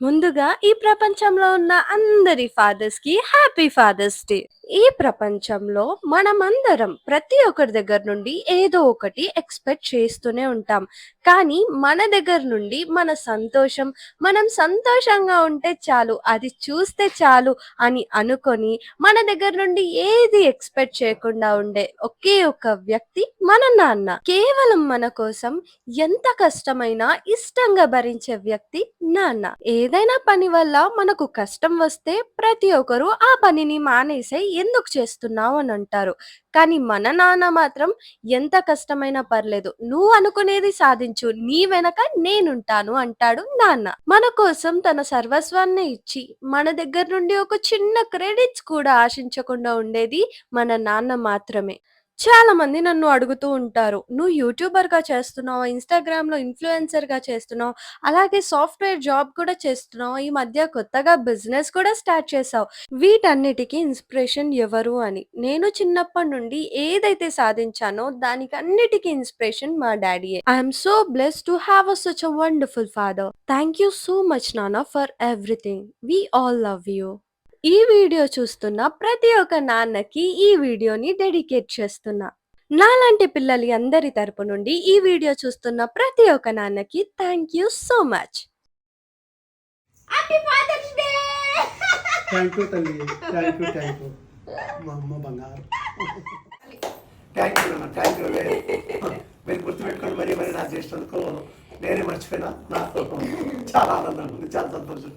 ముందుగా ఈ ప్రపంచంలో ఉన్న అందరి ఫాదర్స్‌కి హ్యాపీ ఫాదర్స్ డే. ఈ ప్రపంచంలో మనమందరం ప్రతి ఒక్కరి దగ్గర నుండి ఏదో ఒకటి ఎక్స్‌పెక్ట్ చేస్తూనే ఉంటాం. కానీ మన దగ్గర నుండి మన సంతోషం, మనం సంతోషంగా ఉంటే చాలు, అది చూస్తే చాలు అని అనుకోని మన దగ్గర నుండి ఏది ఎక్స్‌పెక్ట్ చేయకుండా ఉండే ఒకే ఒక్క వ్యక్తి మన నాన్న. కేవలం మన కోసం ఎంత కష్టమైనా ఇష్టంగా భరించే వ్యక్తి నాన్న. ఏదైనా పని వల్ల మనకు కష్టం వస్తే ప్రతి ఒక్కరు ఆ పనిని మానేసేయ్ ఎందుకు చేస్తున్నావు అని అంటారు. కానీ మన నాన్న మాత్రం ఎంత కష్టమైనా పర్లేదు, నువ్వు అనుకునేది సాధించు, నీ వెనక నేనుంటాను అంటాడు నాన్న. మన కోసం తన సర్వస్వాన్ని ఇచ్చి మన దగ్గర నుండి ఒక చిన్న క్రెడిట్స్ కూడా ఆశించకుండా ఉండేది మన నాన్న మాత్రమే. చాలా మంది నన్ను అడుగుతూ ఉంటారు, నువ్వు యూట్యూబర్‌గా చేస్తున్నావు, ఇన్‌స్టాగ్రామ్‌లో ఇన్‌ఫ్లుయెన్సర్‌గా చేస్తున్నావు, అలాగే సాఫ్ట్‌వేర్ జాబ్ కూడా చేస్తున్నావు, ఈ మధ్య కొత్తగా బిజినెస్ కూడా స్టార్ట్ చేశావు. వీటన్నిటికి ఇన్‌స్పిరేషన్ ఎవరు అని. నేను చిన్నప్పటి నుండి ఏదైతే సాధించానో దానికన్నిటికి ఇన్‌స్పిరేషన్ మా డాడీయే. I am so blessed to have such a wonderful father. Thank you so much నాన్న for everything. We all love you. ఈ వీడియో చూస్తున్న ప్రతి ఒక్క నాన్నకి ఈ వీడియోని డెడికేట్ చేస్తున్నా. నాలాంటి పిల్లలి అందరి తరపు నుండి ఈ వీడియో చూస్తున్న ప్రతి ఒక్క నాన్నకి thank you so much. Happy father's day. Thank you తల్లి. థ్యాంక్ యూ మా అమ్మ బంగారు. థ్యాంక్ యూ అన్న. Thank you. మీరు గుర్తుపెట్టుకొని మరీ నాకు చేసినందుకు నేనే మర్చిపోయినా. నాకు చాలా ఆనందంగా ఉంది, చాలా సంతోషం.